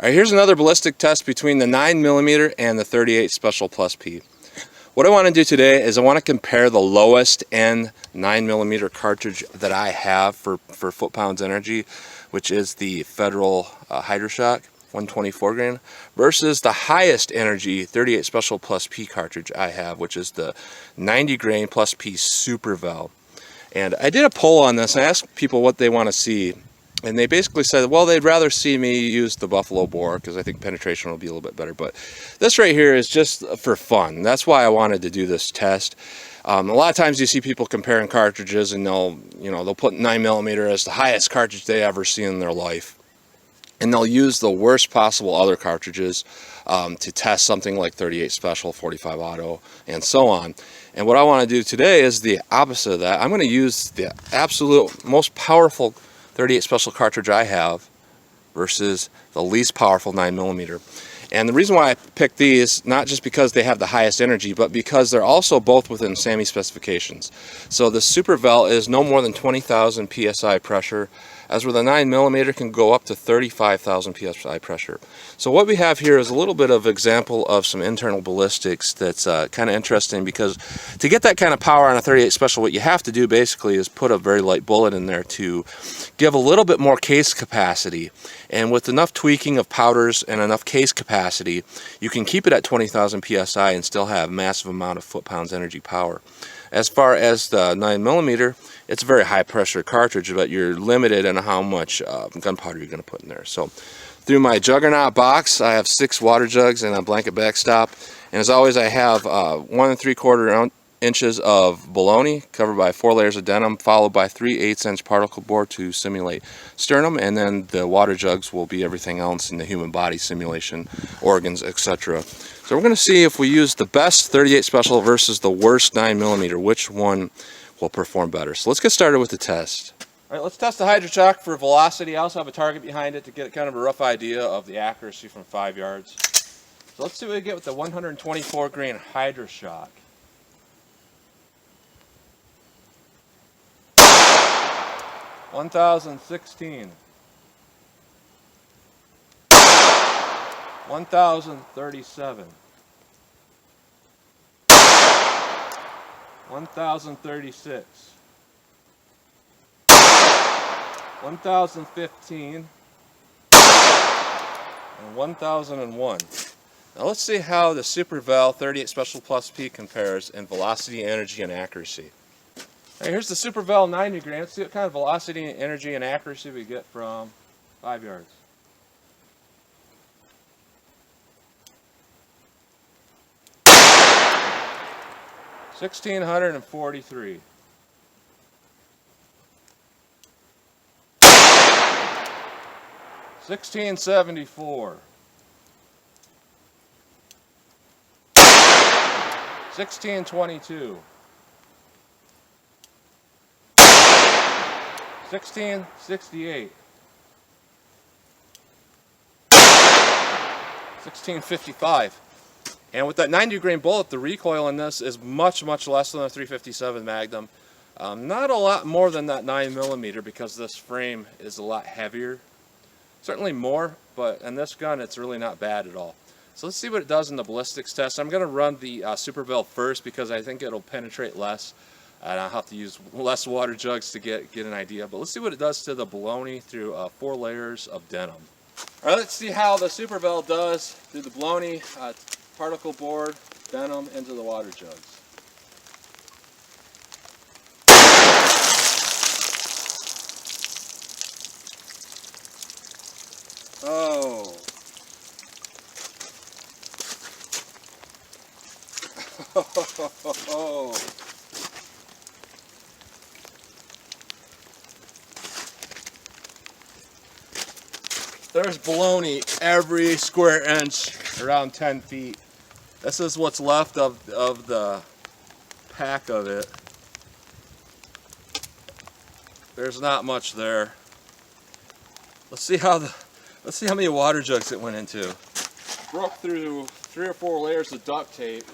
Alright, here's another ballistic test between the 9mm and the 38 special+P. What I want to do today is I want to compare the lowest end 9mm cartridge that I have for foot-pounds energy, which is the Federal Hydra 124 grain, versus the highest energy 38 special+P cartridge I have, which is the 90 grain plus P Superevil. And I did a poll on this. I asked people what they want to see. And they basically said, well, they'd rather see me use the buffalo bore because I think penetration will be a little bit better. But this right here is just for fun. That's why I wanted to do this test. A lot of times you see people comparing cartridges, and they'll put 9mm as the highest cartridge they ever see in their life, and they'll use the worst possible other cartridges to test something like 38 Special, 45 Auto, and so on. And what I want to do today is the opposite of that. I'm going to use the absolute most powerful 38 Special cartridge I have versus the least powerful 9mm. And the reason why I picked these, not just because they have the highest energy, but because they're also both within SAMI specifications. So the Superevil is no more than 20,000 psi pressure, as where the 9mm can go up to 35,000 psi pressure. So what we have here is a little bit of example of some internal ballistics that's kind of interesting, because to get that kind of power on a 38 Special, what you have to do basically is put a very light bullet in there to give a little bit more case capacity. And with enough tweaking of powders and enough case capacity, you can keep it at 20,000 psi and still have massive amount of foot-pounds energy power. As far as the 9mm, it's a very high pressure cartridge, but you're limited in how much gunpowder you're going to put in there. So through my Juggernaut box, I have 6 water jugs and a blanket backstop. And as always, I have 1 3/4 inches of bologna covered by 4 layers of denim, followed by 3 1/8" particle board to simulate sternum, and then the water jugs will be everything else in the human body simulation, organs, etc. So we're going to see if we use the best 38 Special versus the worst 9mm, which one will perform better. So let's get started with the test. Alright, let's test the Hydra shock for velocity. I also have a target behind it to get kind of a rough idea of the accuracy from 5 yards. So let's see what we get with the 124 grain Hydra shock. 1,016, 1,037, 1,036, 1,015, and 1,001. Now let's see how the Superevil 38 special+P compares in velocity, energy, and accuracy. Right, here's the Superevil 90 grain. Let's see what kind of velocity, energy, and accuracy we get from 5 yards. $1,643. $1,674. $1,622. 1668, 1655, and with that 90 grain bullet, the recoil in this is much less than a 357 Magnum. Not a lot more than that 9mm, because this frame is a lot heavier. Certainly more, but in this gun it's really not bad at all. So let's see what it does in the ballistics test. I'm going to run the Superevil first because I think it'll penetrate less. And I'll have to use less water jugs to get an idea. But let's see what it does to the bologna through 4 layers of denim. Alright, let's see how the Superevil does through the bologna, particle board, denim into the water jugs. Oh. There's bologna every square inch, around 10 feet. This is what's left of the pack of it. There's not much there. Let's see how many water jugs it went into. Broke through 3 or 4 layers of duct tape.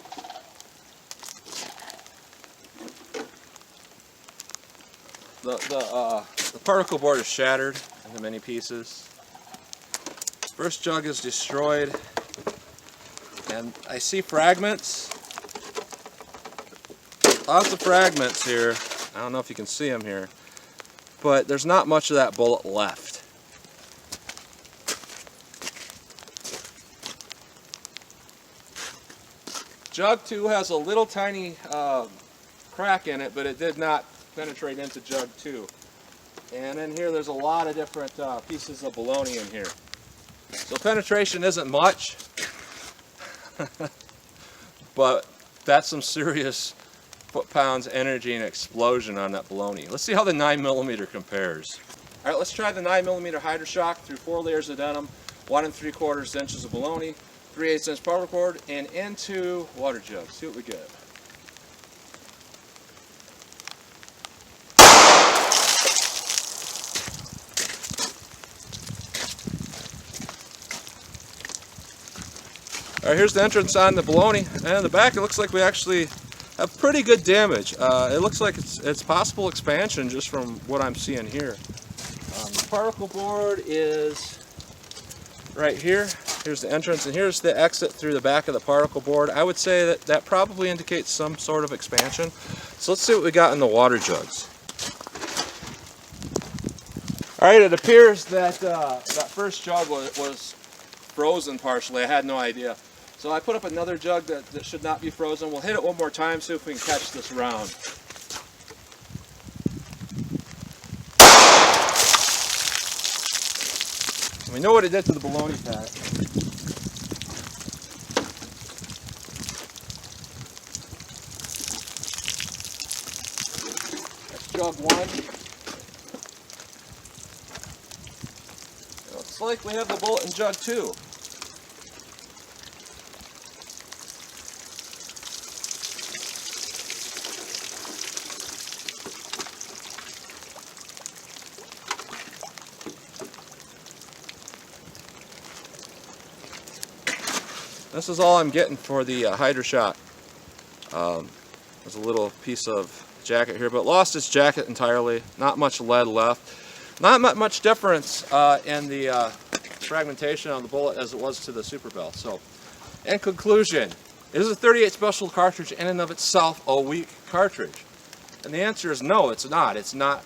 The particle board is shattered into many pieces. First jug is destroyed, and I see fragments. Lots of fragments here. I don't know if you can see them here, but there's not much of that bullet left. Jug 2 has a little tiny crack in it, but it did not penetrate into jug 2. And in here there's a lot of different pieces of bologna in here. So penetration isn't much, but that's some serious foot-pounds energy and explosion on that bologna. Let's see how the 9mm compares. All right, let's try the 9mm Hydra shock through 4 layers of denim, 1 3/4 inches of bologna, 3/8 inch power cord, and into water jug. See what we get. All right, here's the entrance on the bologna, and in the back it looks like we actually have pretty good damage. It looks like it's possible expansion just from what I'm seeing here. The particle board is right here. Here's the entrance, and here's the exit through the back of the particle board. I would say that that probably indicates some sort of expansion. So let's see what we got in the water jugs. All right, it appears that that first jug was frozen partially. I had no idea. So I put up another jug that should not be frozen. We'll hit it one more time, see if we can catch this round. We know what it did to the bologna pack. That's jug 1. It looks like we have the bullet in jug 2. This is all I'm getting for the Hydra shot. There's a little piece of jacket here, but lost its jacket entirely. Not much lead left. Not much difference in the fragmentation on the bullet as it was to the Superevil. So, in conclusion, is a 38 special cartridge in and of itself a weak cartridge? And the answer is no, it's not. It's not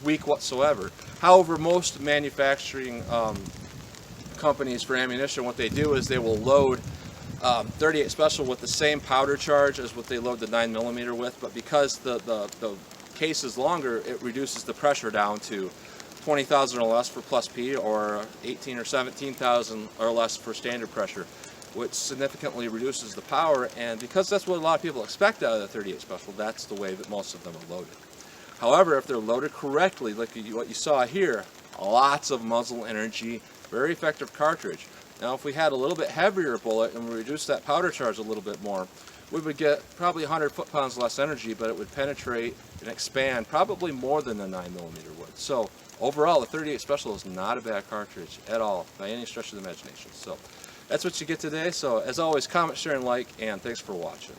weak whatsoever. However, most manufacturing companies for ammunition, what they do is they will load 38 special with the same powder charge as what they load the 9mm with, but because the case is longer, it reduces the pressure down to 20,000 or less for +P, or 18 or 17,000 or less for standard pressure, which significantly reduces the power. And because that's what a lot of people expect out of the 38 special, that's the way that most of them are loaded. However, if they're loaded correctly, like what you saw here, lots of muzzle energy, very effective cartridge. Now, if we had a little bit heavier bullet and we reduced that powder charge a little bit more, we would get probably 100 foot-pounds less energy, but it would penetrate and expand probably more than the 9mm would. So overall, the 38 special is not a bad cartridge at all, by any stretch of the imagination. So that's what you get today. So as always, comment, share, and like, and thanks for watching.